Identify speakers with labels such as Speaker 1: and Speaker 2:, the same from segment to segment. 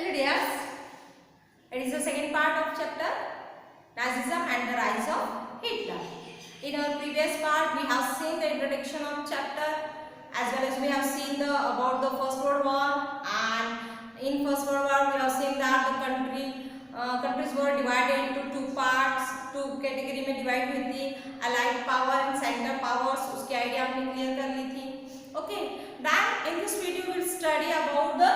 Speaker 1: Hello dears, it is the second part of chapter Nazism and the rise of Hitler. In our previous part we have seen the introduction of chapter as well as we have seen about the First World War, and in First World War we have seen that the countries were divided into two parts, two category में divide हुई थी, Allied power and Central powers. उसकी idea हमने clear कर ली थी. Okay, then in this video we will study about the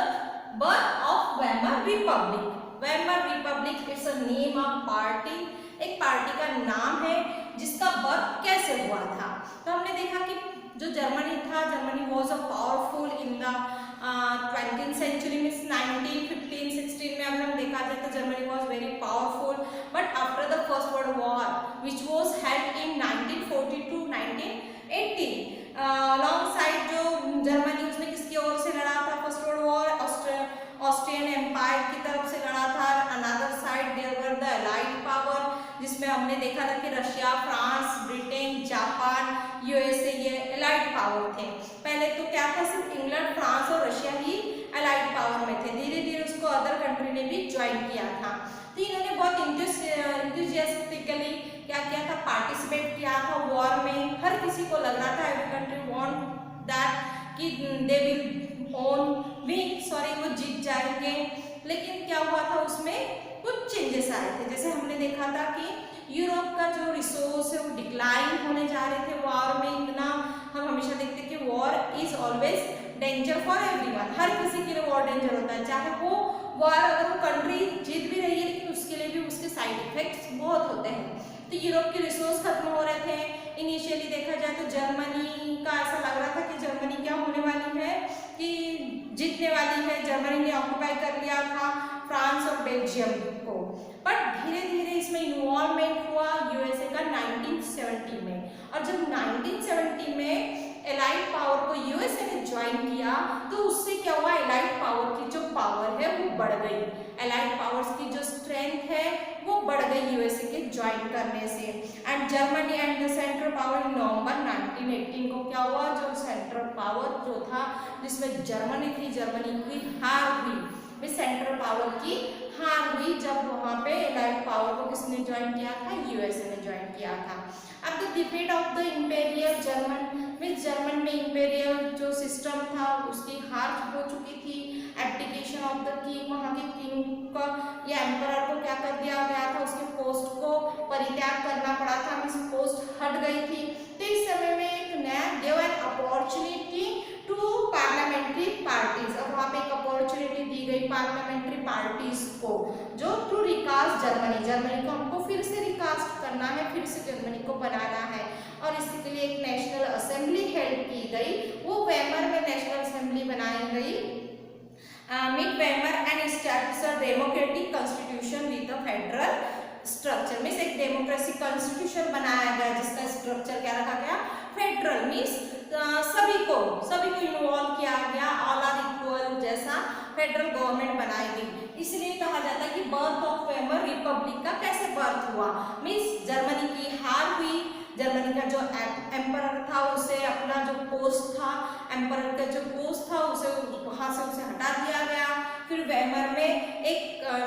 Speaker 1: birth of Weimar Republic. Weimar Republic is a name of party, एक party का नाम है जिसका बर्थ कैसे हुआ था. तो हमने देखा कि जो जर्मनी था, Germany was a powerful in the 20th century means 1915, 16 में अगर हम देखा जाए तो Germany was very powerful. But after the first world war which was held in 1942, 1980 long side जो जर्मनी उसने किसकी ओर से लड़ा था first world war, Austrian empire की तरफ से लड़ा था. Another side there were the allied power जिसमें हमने देखा था कि Russia, France, Britain, Japan, USA ये अलाइड पावर थे. पहले तो क्या था, सिर्फ इंग्लैंड, फ्रांस और रशिया ही अलाइड पावर में थे. धीरे धीरे उसको अदर कंट्री ने भी ज्वाइन किया था. तो इन्होंने बहुत इंथुसियास्टिकली क्या किया था, पार्टिसिपेट किया था वॉर में. हर किसी को लग रहा था एवरी कंट्री वांट दैट कि दे विल वो जीत जाएंगे. लेकिन क्या हुआ था, उसमें कुछ चेंजेस आए थे. जैसे हमने देखा था कि यूरोप का जो रिसोर्स है वो डिक्लाइन होने जा रहे थे वॉर में. इतना हम हमेशा देखते हैं कि war is always danger for everyone. हर किसी के लिए वॉर डेंजर होता है, चाहे वो वॉर अगर वो कंट्री जीत भी रही है लेकिन उसके लिए भी उसके साइड इफेक्ट्स बहुत होते हैं. तो यूरोप के रिसोर्स खत्म हो रहे थे. इनिशियली देखा जाए तो जर्मनी का ऐसा लग रहा था कि जर्मनी क्या होने वाली है कि जीतने वाली है. जर्मनी ने ऑक्युपाई कर लिया था फ्रांस और बेल्जियम को. बट धीरे धीरे इसमें इन्वॉल्वमेंट हुआ यूएसए का 1970 में. और जब 1970 में एलाइड पावर को यूएसए ने ज्वाइन किया तो उससे क्या हुआ, एलाइड पावर की जो पावर है वो बढ़ गई. एलाइड पावर्स की जो स्ट्रेंथ है वो बढ़ गई यूएसए के ज्वाइन करने से. And Germany and the central power in November 1918 को क्या हुआ, जो सेंट्रल पावर जो था जिसमें जर्मनी थी, जर्मनी की हार हुई. सेंट्रल पावर की हार हुई जब वहां पे एलाइड पावर को किसने ज्वाइन किया था, यूएसए ने ज्वाइन किया था. अब the defeat of the imperial German means German में इंपेरियल जो सिस्टम था उसकी हार हो चुकी थी. एब्डिकेशन ऑफ द किंग, वहाँ के किंग का या एम्परर को क्या कर दिया गया था, उसके पोस्ट को परित्याग करना पड़ा था. मीन्स पोस्ट हट गई थी. तो इस समय में एक नया give an opportunity to parliamentary parties. अब वहाँ पे एक अपॉर्चुनिटी दी गई पार्लियामेंट्री पार्टीज को जो टू रिकास्ट जर्मनी. जर्मनी को हमको फिर से रिकास्ट करना है, फिर से जर्मनी को बनाना है. और इसके लिए एक नेशनल असेंबली हेल्ड की गई. वो वेमर में नेशनल असेंबली बनाई गई. Meet Weimar and establish a democratic constitution with a federal structure. Means एक डेमोक्रेसी कॉन्स्टिट्यूशन बनाया गया जिसका स्ट्रक्चर क्या रखा गया, फेडरल. मीन्स सभी को इन्वॉल्व किया गया, ऑल आर इक्वल जैसा फेडरल गवर्नमेंट बनाई गई. इसलिए कहा जाता है कि बर्थ ऑफ वेमर रिपब्लिक का कैसे बर्थ हुआ. मीन्स जर्मनी की हार हुई, जर्मनी का जो एम्परर था उसे अपना जो पोस्ट था, एम्परर का जो पोस्ट था उसे वहां से उसे हटा दिया गया. फिर वेमर में एक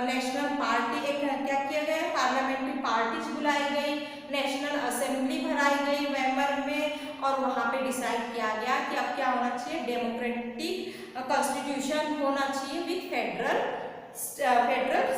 Speaker 1: नेशनल पार्टी, एक क्या किया गया, पार्लियामेंट्री पार्टीज बुलाई गई, नेशनल असेंबली भराई गई वेमर में. और वहां पे डिसाइड किया गया कि अब क्या होना चाहिए, डेमोक्रेटिक कॉन्स्टिट्यूशन होना चाहिए विथ फेडरल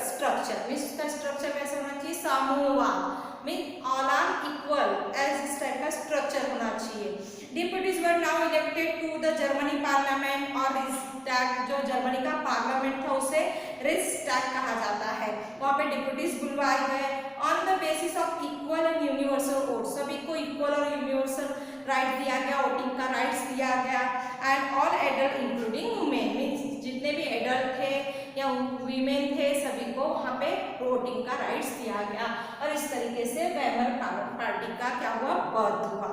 Speaker 1: स्ट्रक्चर. मीन्स उसका स्ट्रक्चर कैसे होना चाहिए, सामूहवाद. Mean all are equal as इस टाइप का स्ट्रक्चर होना चाहिए. Deputies were now elected to the Germany parliament. और रिक्सटैग जो जर्मनी का पार्लियामेंट था उसे रिक्सटैग कहा जाता है. वहाँ पे डिप्यूटीज बुलवाए गए on the basis of equal and universal vote. सभी को इक्वल और यूनिवर्सल राइट दिया गया, वोटिंग का राइट्स दिया गया. And all adult including women, means जितने भी एडल्ट थे या वीमेन थे सभी को वहाँ पे वोटिंग का राइट्स दिया गया. और इस तरीके से वेमर पार्टी का क्या हुआ, बर्थ हुआ.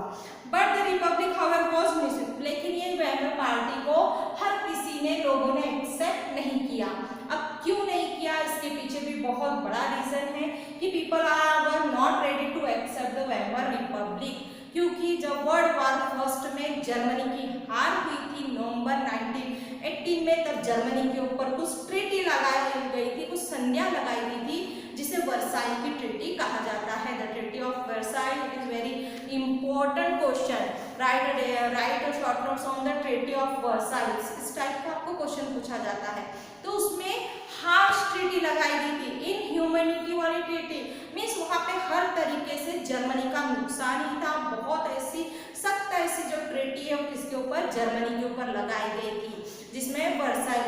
Speaker 1: But the Republic however was missed. लेकिन ये वेमर पार्टी को हर किसी ने, लोगों ने एक्सेप्ट नहीं किया. अब क्यों नहीं किया, इसके पीछे भी बहुत बड़ा रीजन है कि people are not ready to accept the Weimar republic. क्योंकि जब वर्ल्ड वॉर फर्स्ट में जर्मनी की हार हुई थी नवंबर 1918 में, तब जर्मनी के ऊपर कुछ ट्रीटी लगाई गई थी, कुछ संज्ञा लगाई गई थी जिसे वर्साई की ट्रीटी कहा जाता है। The treaty of Versailles, it is very important question. Right short notes on the treaty of Versailles, इस टाइप का आपको क्वेश्चन पूछा जाता है। तो उसमें हार्श ट्रीटी लगाई गई थी, इन ह्यूमैनिटी वाली ट्रीटी मीन्स वहां पे हर तरीके से जर्मनी का नुकसान ही था। बहुत ऐसी सख्त ऐसी जो ट्रीटी है वो किसके ऊपर, जर्मनी के ऊपर लगाई गई थी, जिसमें वर्साई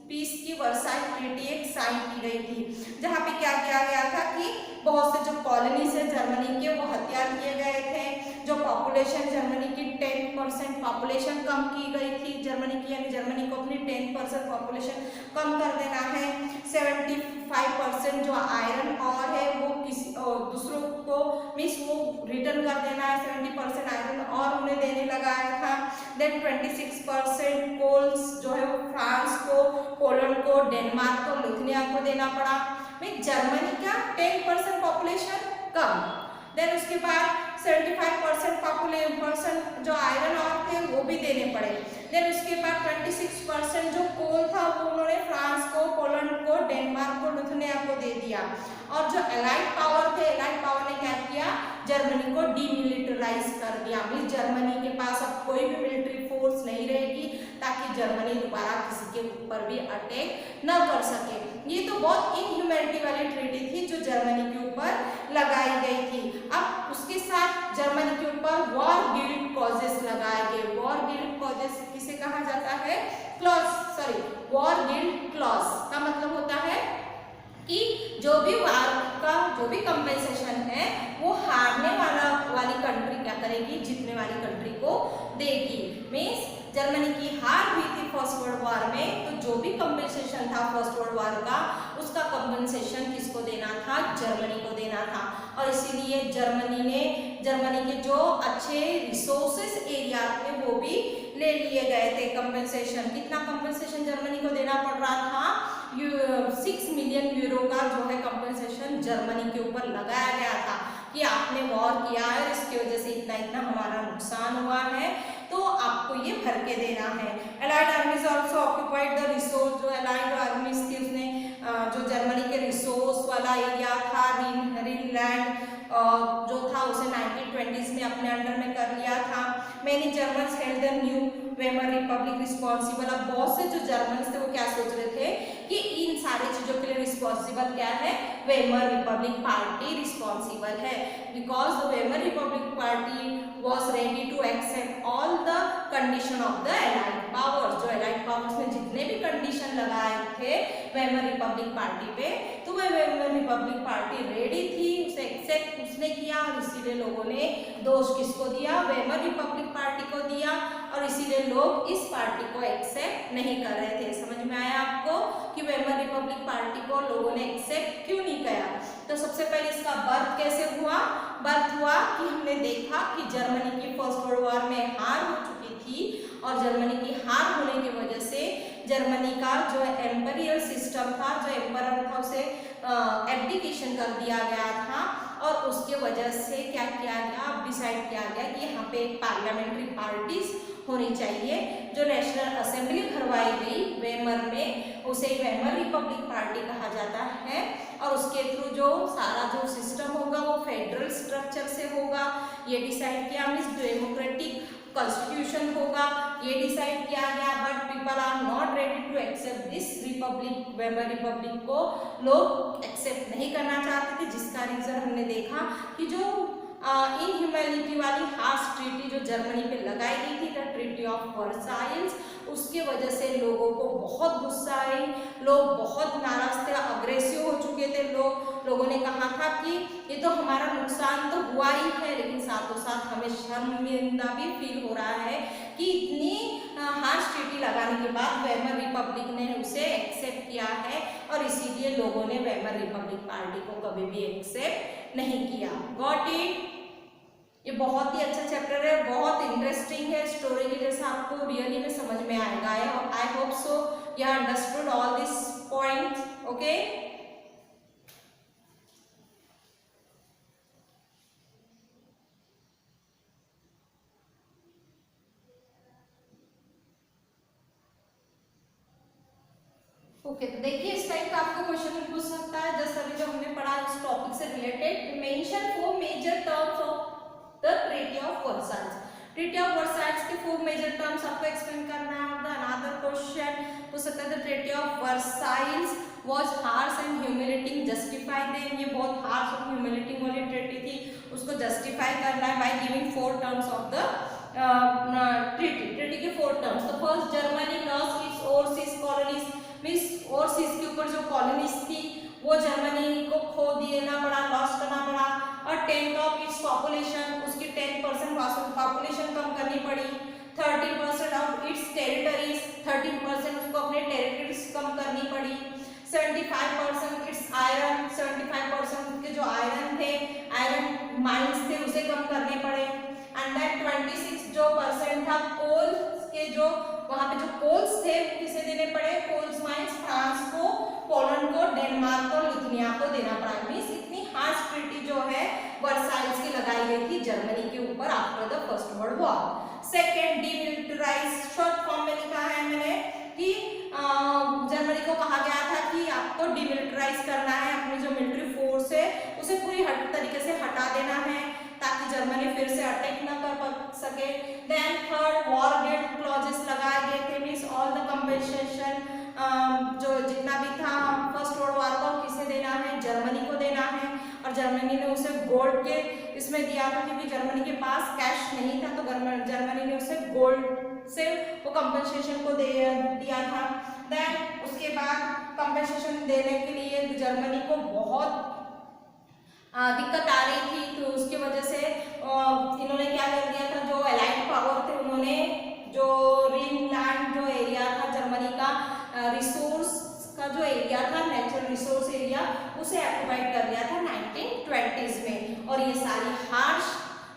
Speaker 1: पीस की वर्साई ट्रीटी एक साइन की गई थी, जहां पे क्या किया गया था कि बहुत से जो कॉलोनीज है जर्मनी के वो हत्या किए गए थे। जो पॉपुलेशन जर्मनी की 10% पॉपुलेशन कम की गई थी जर्मनी की, यानी जर्मनी को अपनी 10% पॉपुलेशन कम कर देना है। 75% जो आयरन और है वो किसी दूसरों को मीन्स वो रिटर्न कर देना है। 70% आयरन और उन्हें देने लगाया था। देन 26% कोल्स जो है वो फ्रांस को, पोलैंड को, डेनमार्क को, लिथुआनिया को देना पड़ा। जर्मनी का 10% पॉपुलेशन कम। देन उसके बाद 75% पॉपुलेशन जो आयरन और थे वो भी देने पड़े। देन उसके बाद 26% जो कोल था वो उन्होंने फ्रांस को, पोलैंड को, डेनमार्क को, लिथुआनिया को दे दिया। और जो एलाइड पावर थे, एलाइड पावर ने क्या किया, जर्मनी को डीमिलिटराइज कर दिया। मीन्स जर्मनी के पास अब कोई भी मिलिट्री फोर्स नहीं रहेगी ताकि जर्मनी दोबारा किसी के ऊपर भी अटैक न कर सके। ये तो बहुत इनह्यूमैनिटी वाली ट्रीटी थी जो जर्मनी के ऊपर लगाई गई थी। अब उसके साथ जर्मनी के ऊपर वॉर गिल्ड कॉजेस लगाए गए। वॉर गिल्ड कॉजेस किसे कहा जाता है, वॉर गिल्ड क्लॉज का मतलब होता है कि जो भी वार का जो भी कंपेंसेशन है वो हारने वाली कंट्री क्या करेगी, जीतने वाली कंट्री को देगी। मीन्स जर्मनी की हार हुई थी फर्स्ट वर्ल्ड वॉर में, तो जो भी कंपेंसेशन था फर्स्ट वर्ल्ड वॉर का, उसका कंपेंसेशन किसको देना था, जर्मनी को देना था। और इसीलिए जर्मनी के जो अच्छे रिसोर्सेस एरिया थे वो भी ले लिए गए थे कंपेंसेशन। कितना कंपेंसेशन जर्मनी को देना पड़ रहा था, 6 मिलियन यूरो का जो है कंपेंसेशन जर्मनी के ऊपर लगाया गया था कि आपने वॉर किया है, इसकी वजह से इतना इतना हमारा नुकसान हुआ है, तो आपको ये भर के देना है। Allied आर्मीज also occupied the resource. जो एलाइड आर्मीज थी उसने जो जर्मनी के रिसोर्स वाला एरिया था, रीनलैंड जो था उसे 1920s में अपने अंडर में कर लिया था। Many Germans held the new Weimar Republic responsible. अब बहुत से जो जर्मन्स थे वो क्या सोच रहे थे कि इन सारी चीजों के लिए रिस्पॉन्सिबल क्या है, वेमर रिपब्लिक पार्टी रिस्पॉन्सिबल है। Because the Weimar republic party was ready to accept all the condition of the allied powers. जो एलाइड पावर्स ने जितने भी कंडीशन लगाए थे वेमर रिपब्लिक पार्टी पे, तो वह वेमर रिपब्लिक पार्टी रेडी थी, उसे एक्सेप्ट उसने किया। और इसीलिए लोगों ने दोष किसको दिया, वेमर रिपब्लिक पार्टी को दिया। और इसीलिए लोग इस पार्टी को एक्सेप्ट नहीं कर रहे थे। समझ में आया आपको कि वेमर रिपब्लिक पार्टी को लोगों ने एक्सेप्ट क्यों नहीं किया। तो सबसे पहले इसका बर्थ कैसे हुआ, बर्थ हुआ कि हमने देखा कि जर्मनी की फर्स्ट वर्ल्ड वॉर में हार हो चुकी थी, और जर्मनी की हार होने की वजह से जर्मनी का जो एम्परियल सिस्टम था, जो एम्परर था, उसे एब्डिकेशन कर दिया गया था। और उसके वजह से क्या किया गया, अब डिसाइड किया गया कि यहाँ पे पार्लियामेंट्री पार्टीज होनी चाहिए। जो नेशनल असेंबली भरवाई गई वेमर में, उसे वेमर रिपब्लिक पार्टी कहा जाता है। और उसके थ्रू जो सारा जो सिस्टम होगा वो फेडरल स्ट्रक्चर से होगा, ये डिसाइड किया। मीन्स डेमोक्रेटिक कॉन्स्टिट्यूशन होगा, ये डिसाइड किया गया। But people are not ready to accept this republic, Weimar republic को लोग एक्सेप्ट नहीं करना चाहते थे, जिसका रीजन हमने देखा कि जो इनह्यूमैनिटी वाली हार्श ट्रीटी जो जर्मनी पे लगाई गई थी, द ट्रीटी ऑफ वर्साइल्स, उसके वजह से लोगों को बहुत गुस्सा आई, लोग बहुत नाराज थे, अग्रेसिव हो चुके थे। लोगों ने कहा था कि ये तो हमारा नुकसान तो हुआ ही है, लेकिन साथों साथ हमें शर्मिंदा भी फील हो रहा है कि इतनी हार्श ट्रीटी लगाने के बाद वेमर रिपब्लिक ने उसे एक्सेप्ट किया है। और इसीलिए लोगों ने वेमर रिपब्लिक पार्टी को कभी भी एक्सेप्ट नहीं किया। Got it? ये बहुत ही अच्छा चैप्टर है, बहुत इंटरेस्टिंग है, स्टोरी के जैसा आपको रियली में समझ में आएगा। I hope so you have understood all this points. Okay, okay, तो देखिए इस टाइप का आपको क्वेश्चन पूछ सकता है। जस्ट अभी जो हमने पढ़ा इस टॉपिक से related, mention 4 major terms of the treaty of Versailles. Treaty of Versailles के 4 मेजर टर्म्स आपको एक्सप्लेन करना है। अनदर क्वेश्चन पूछ सकता है the treaty of Versailles was harsh and humiliating, justify them. ये बहुत हार्श और ह्यूमिलेटिंग वाली ट्रीटी थी, उसको जस्टिफाई करना है by giving 4 terms of the treaty के 4 टर्म्स। तो first, Germany lost its overseas colonies, means overseas के ऊपर जो कॉलोनीज थी वो जर्मनी को खो देना पड़ा, लॉस करना पड़ा। और 10th ऑफ इट्स पॉपुलेशन, उसकी 10% पॉपुलेशन कम करनी पड़ी। 30% ऑफ इट्स टेरिटरीज, 30% उसको अपने टेरिटरीज कम करनी पड़ी। 75% इट्स आयरन, 75% उसके जो आयरन थे, आयरन माइंस थे, उसे कम करने पड़े। एंड देन 26 जो परसेंट था कोल के, जो वहां पे जो कोल्स थे किसे देने पड़े, कोल्स माइंस फ्रांस को, पोलैंड को, डेनमार्क को, लिथुआनिया को देना पड़ा। मींस इतनी हार्श ट्रीटी जो है वर्साइल्स की लगाई गई थी जर्मनी के ऊपर after the first world war. Second, demilitarise, short form में लिखा है मैंने कि जर्मनी को कहा गया था कि आपको डीमिलिटराइज करना है, अपनी जो मिलिट्री फोर्स है उसे पूरी तरीके से हटा देना है ताकि जर्मनी फिर से अटैक न कर सके। Then third, war debt clauses लगाए गए थे, मींस ऑल द कंपनसेशन जो जितना भी था फर्स्ट वर्ल्ड वॉर का किसे देना है, जर्मनी को देना है। और जर्मनी ने उसे गोल्ड के इसमें दिया था क्योंकि जर्मनी के पास कैश नहीं था, तो जर्मनी ने उसे गोल्ड से वो कंपनसेशन को दिया था। देन उसके बाद कंपनसेशन देने के लिए जर्मनी को बहुत दिक्कत आ रही थी, तो उसकी वजह से इन्होंने क्या कर दिया था, जो एलाइड पावर थे उन्होंने जो रीनलैंड जो एरिया था जर्मनी का, रिसोर्स का जो एरिया था, नेचुरल रिसोर्स एरिया, उसे ऑक्युपाइड कर लिया था 1920s में। और ये सारी हार्श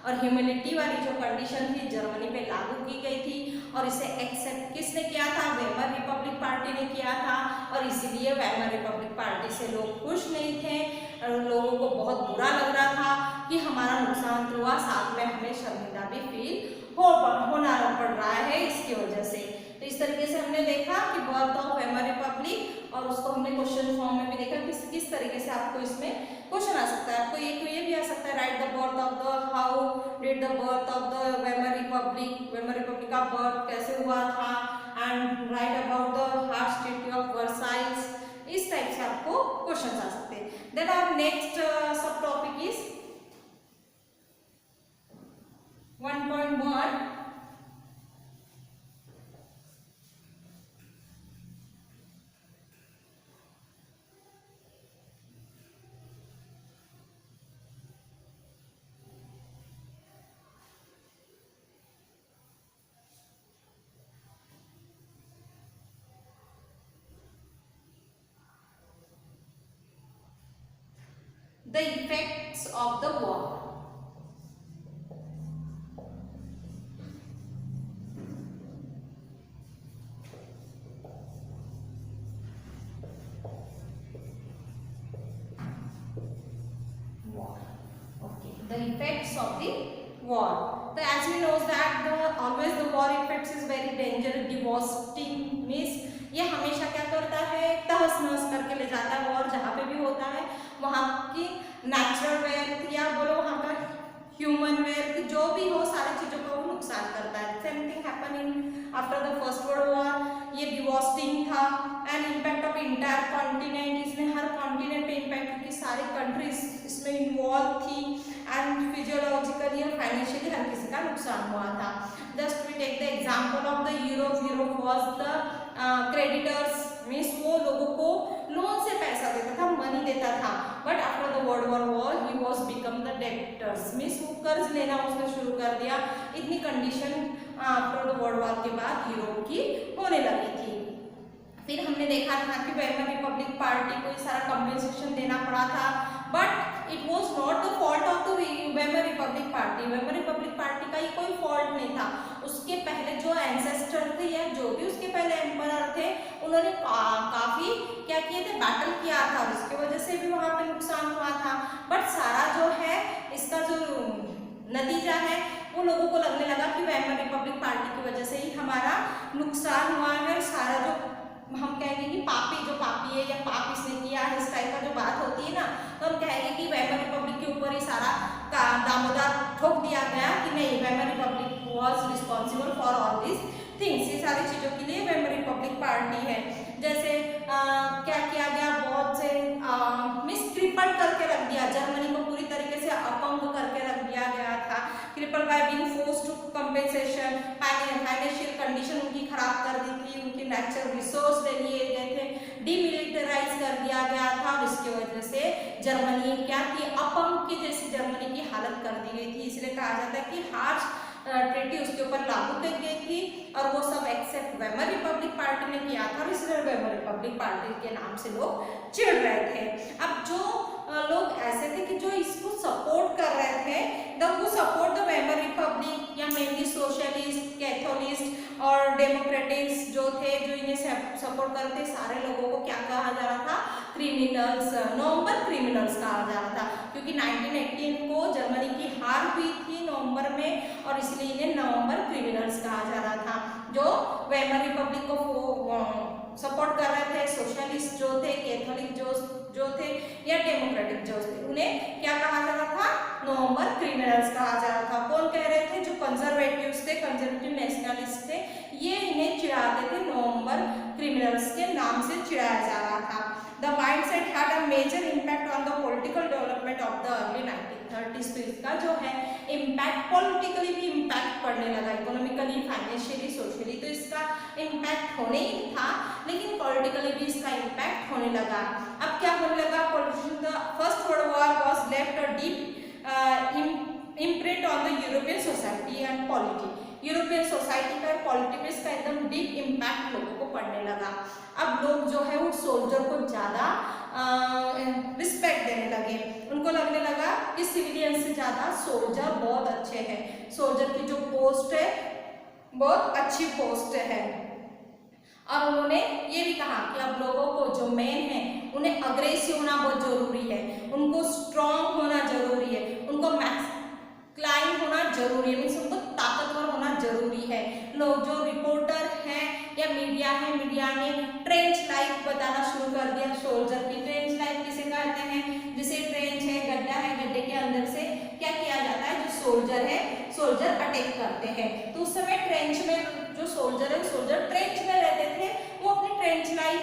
Speaker 1: और ह्यूमिलिटी वाली जो कंडीशन थी जर्मनी पे लागू की गई थी, और इसे एक्सेप्ट किसने किया था, वेमर रिपब्लिक पार्टी ने किया था। और इसीलिए वेमर रिपब्लिक पार्टी से लोग खुश नहीं थे और लोगों को बहुत बुरा लग रहा था कि हमारा नुकसान तो हुआ, साथ में हमें शर्मिंदा भी फील होना पड़ रहा है इसकी वजह से। तो इस तरीके से हमने देखा कि बर्थ ऑफ वेमर रिपब्लिक, और उसको हमने क्वेश्चन फॉर्म में भी देखा किस तरीके से आपको इसमें क्वेश्चन आ सकता है। आपको ये भी आ सकता है, right the birth of the, how did the birth of the Weimar Republic का बर्थ कैसे हुआ था, and right about the harsh treaty of Versailles. इस टाइप से आपको क्वेश्चन आ सकते हैं। देन आवर नेक्स्ट सब topic is 1.1 the effects of the war. Okay, the effects of the war. So as we know that always the war effects is very dangerous, devastating, means ये हमेशा क्या करता है, तहस नहस करके ले जाता है। वॉर जहाँ पे भी होता है वहाँ की नेचुरल वेल्थ या बोलो वहाँ का ह्यूमन वेल्थ जो भी हो, सारी चीज़ों का वो नुकसान करता है। Same thing happen in after the first world war, ये डिवास्टिंग था। And impact of entire continent, इसने हर कॉन्टिनेंट पे इम्पैक्ट, क्योंकि सारी कंट्रीज इसमें इन्वॉल्व थी। एंड फिजियोलॉजिकली और फाइनेंशियली हर किसी का नुकसान हुआ था। Just we take the example of the Europe was the creditors, means वो लोगों को लोन से पैसा देता था, मनी देता था। But after the world war he was become the debtors, means वो कर्ज लेना उसने शुरू कर दिया। इतनी condition after the world war के बाद यूरोप की होने लगी थी। फिर हमने देखा था कि वेमर रिपब्लिक पार्टी को ये सारा कंपेंसेशन देना पड़ा था, but it was not the fault of the Weimar republic party. Weimar republic party का ये कोई फॉल्ट नहीं था। उसके पहले जो एंसेस्टर थे या जो भी उसके पहले एम्परर थे, उन्होंने काफी क्या किए थे, बैटल किया था, जिसकी वजह से भी वहां पे नुकसान हुआ था। बट सारा जो है इसका जो नतीजा है वो लोगों को लगने लगा कि वेमर रिपब्लिक पार्टी की वजह से ही हमारा नुकसान हुआ है। सारा जो हम कहेंगे कि पापी जो पापी है या पाप इसने किया है, इस टाइप का जो बात होती है ना, तो हम कहेंगे कि वेमर रिपब्लिक के ऊपर ही सारा दामोदर ठोक दिया गया कि नहीं, Weimar Republic was responsible for all this things. ये सारी चीजों के लिए वेमर रिपब्लिक पार्टी है। जैसे क्या किया गया, बहुत से क्रिपल करके रख दिया, जर्मनी को पूरी तरीके से अपंग करके रख दिया गया था। Cripple by being forced to compensation, financial condition उनकी खराब कर दी थी, उनके नेचुरल रिसोर्स ले लिए गए थे, डीमिलिटराइज कर दिया गया था और इसकी वजह से जर्मनी क्या थी, अपंग की जैसी जर्मनी की हालत कर दी गई थी। इसलिए कहा जाता है कि हार्श ट्रीटी उसके ऊपर लागू की गई थी और वो सब एक्सेप्ट वेमर रिपब्लिक पार्टी ने किया था और इसलिए वेमर रिपब्लिक पार्टी के नाम से लोग चिढ़ रहे थे। अब जो लोग ऐसे थे कि जो इसको सपोर्ट कर रहे थे, वो सपोर्ट द वेमर रिपब्लिक या मेनली सोशलिस्ट, कैथोलिस्ट और डेमोक्रेटिक्स जो थे, जो इन्हें सपोर्ट करते, सारे लोगों को क्या कहा जा रहा था, क्रिमिनल्स, नवंबर क्रिमिनल्स कहा जा रहा था, क्योंकि 1918 को जर्मनी की हार हुई थी नवंबर में और इसलिए इन्हें नवंबर क्रिमिनल्स कहा जा रहा था। जो वेमर रिपब्लिक को सपोर्ट कर रहे थे, सोशलिस्ट जो थे, कैथोलिक जो थे या डेमोक्रेटिक जो थे, उन्हें क्या कहा जा रहा था, नवंबर क्रिमिनल्स कहा जा रहा था। कौन कह रहे थे, जो कंजर्वेटिव्स थे, कंजर्वेटिव नेशनलिस्ट थे, ये इन्हें चिढ़ाते थे, नवंबर क्रिमिनल्स के नाम से चिढ़ाया जा रहा था। The mindset had a major impact on the political development of the early 1930s। तो इसका जो है इम्पैक्ट पॉलिटिकली भी इम्पैक्ट पड़ने लगा, इकोनॉमिकली, फाइनेंशियली, सोशली, तो इसका इम्पैक्ट होने ही था, लेकिन पॉलिटिकली भी इसका इम्पैक्ट होने लगा। अब क्या होने लगा, first world war was left a deep imprint on the European society and polity. European society का, पॉलिटी पे इसका एकदम डीप इम्पैक्ट लोगों को पड़ने लगा। अब लोग जो है वो सोल्जर को ज़्यादा रिस्पेक्ट देने लगे, उनको लगने लगा कि सिविलियन से ज़्यादा सोल्जर बहुत अच्छे हैं, सोल्जर की जो पोस्ट है बहुत अच्छी पोस्ट है। और उन्होंने ये भी कहा कि अब लोगों को जो मेन है उन्हें अग्रेसिव होना बहुत जरूरी है, उनको स्ट्रॉन्ग होना जरूरी है, उनको मैस्कुलाइन होना जरूरी है, मीन्स उनको ताकतवर होना जरूरी है। लोग जो रिपोर्टर हैं या मीडिया है, मीडिया ने ट्रेंच लाइफ बताना शुरू कर दिया सोल्जर की। ट्रेंच लाइफ किसे कहते हैं, जैसे ट्रेंच है, गड्ढा है, गड्ढे के अंदर से क्या किया जाता है, जो सोल्जर है, सोल्जर अटैक करते हैं। तो उस समय ट्रेंच में जो सोल्जर है, सोल्जर ट्रेंच में रहते थे, वो अपनी ट्रेंच लाइफ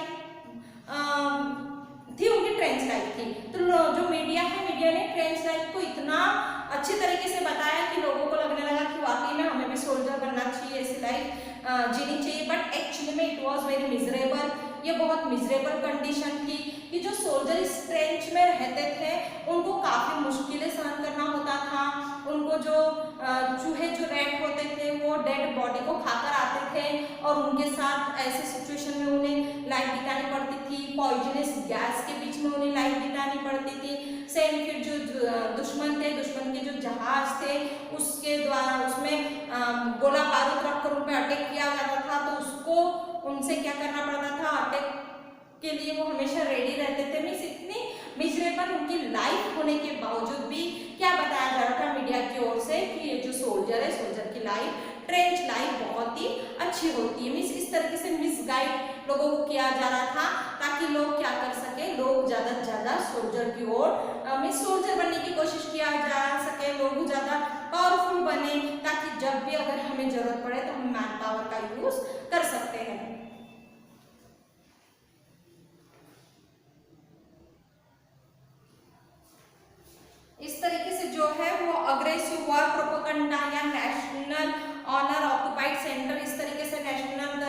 Speaker 1: थी, उनकी ट्रेंच लाइफ थी। तो जो मीडिया है, मीडिया ने ट्रेंच लाइफ को इतना अच्छे तरीके से बताया कि लोगों को लगने लगा कि वाकई में हमें भी सोल्जर बनना चाहिए, ऐसी लाइफ जीनी चाहिए। बट एक्चुअली में इट वॉज वेरी मिजरेबल, ये बहुत मिजरेबल कंडीशन थी कि जो सोल्जर इस ट्रेंच में रहते थे उनको काफ़ी मुश्किलें सहन करना होता था। उनको जो चूहे जो रैट होते थे वो डेड बॉडी को खाकर आते थे और उनके साथ ऐसे सिचुएशन में उन्हें लाइफ बितानी पड़ती थी, पॉइजनस गैस के बीच में उन्हें लाइफ बितानी पड़ती थी। सेम फिर जो दुश्मन थे, दुश्मन के जो जहाज थे उसके द्वारा उसमें गोला बारूद रखकर उन पर अटैक किया जाता था, तो उसको उनसे क्या करना पड़ता था, अटैक के लिए वो हमेशा रेडी रहते थे। मीन्स इतनी मिजरेबल उनकी लाइफ होने के बावजूद भी क्या बताया जा रहा था मीडिया की ओर से कि ये जो सोल्जर है, सोल्जर की लाइफ, ट्रेंच लाइफ बहुत ही अच्छी होती है। मीन्स इस तरीके से मिसगाइड लोगों को किया जा रहा था ताकि लोग क्या कर सके, लोग ज़्यादा से ज़्यादा सोल्जर की ओर, मीन्स सोल्जर बनने की कोशिश किया जा सके, लोग ज़्यादा पावरफुल बने ताकि जब भी अगर हमें ज़रूरत पड़े तो हम मैन पावर का यूज़ कर सकते हैं। इस तरीके से जो है वो अग्रेसिव वॉर प्रोपेगेंडा या नेशनल ऑनर ऑक्युपाइड सेंटर, इस तरीके से नेशनल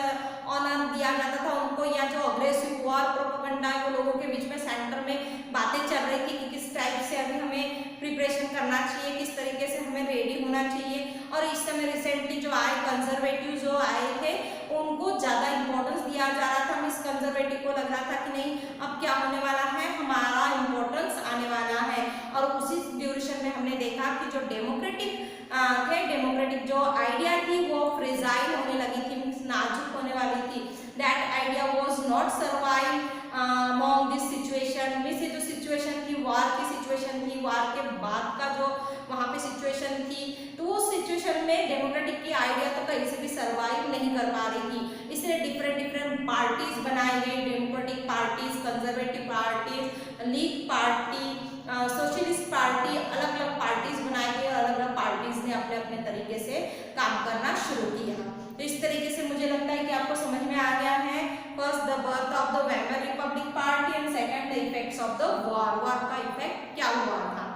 Speaker 1: ऑनर दिया जाता था उनको, या जो अग्रेसिव वॉर प्रोपेगेंडा है वो लोगों के बीच में सेंटर में बातें चल रही थी कि किस टाइप से अभी हमें प्रिपरेशन करना चाहिए, किस तरीके से हमें रेडी होना चाहिए। और इस समय रिसेंटली जो आए कंजर्वेटिव जो आए थे उनको ज़्यादा इंपॉर्टेंस दिया जा रहा था। मिस कंजर्वेटिव को लग रहा था कि नहीं अब क्या होने वाला है, हमारा इम्पोर्टेंस आने वाला है। और उसी ड्यूरेशन में हमने देखा कि जो डेमोक्रेटिक थे, डेमोक्रेटिक जो आइडिया थी वो फ्रेजाइल होने लगी थी, मीन्स नाजुक होने वाली थी। That idea was not survive among this situation. Means ये जो सिचुएशन थी, वार की सिचुएशन थी, वार के बाद का जो वहाँ पे सिचुएशन थी, तो वो सिचुएशन में डेमोक्रेटिक की आइडिया तो कहीं से भी सर्वाइव नहीं कर पा रही थी। इसलिए डिफरेंट पार्टीज बनाई गई, democratic parties, conservative parties, league party, socialist party, अलग अलग पार्टीज बनाई गई, अलग अलग पार्टीज ने अपने अपने तरीके से काम करना शुरू किया। तो इस तरीके से मुझे लगता है कि आपको समझ में आ गया है। First the birth of the Weimar republic party and second the effects of the war, war का इफेक्ट क्या हुआ था।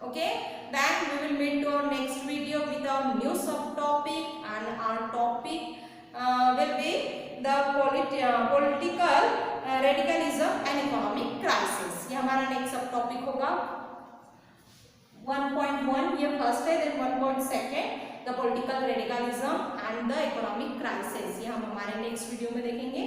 Speaker 1: Okay, then we will meet to our next video with our new subtopic, and our topic will be the political radicalism and economic crisis। ये हमारा next सब topic होगा। 1.1 ये first है, then 1.2 the political radicalism and the economic crisis, ये हम हमारे next video में देखेंगे।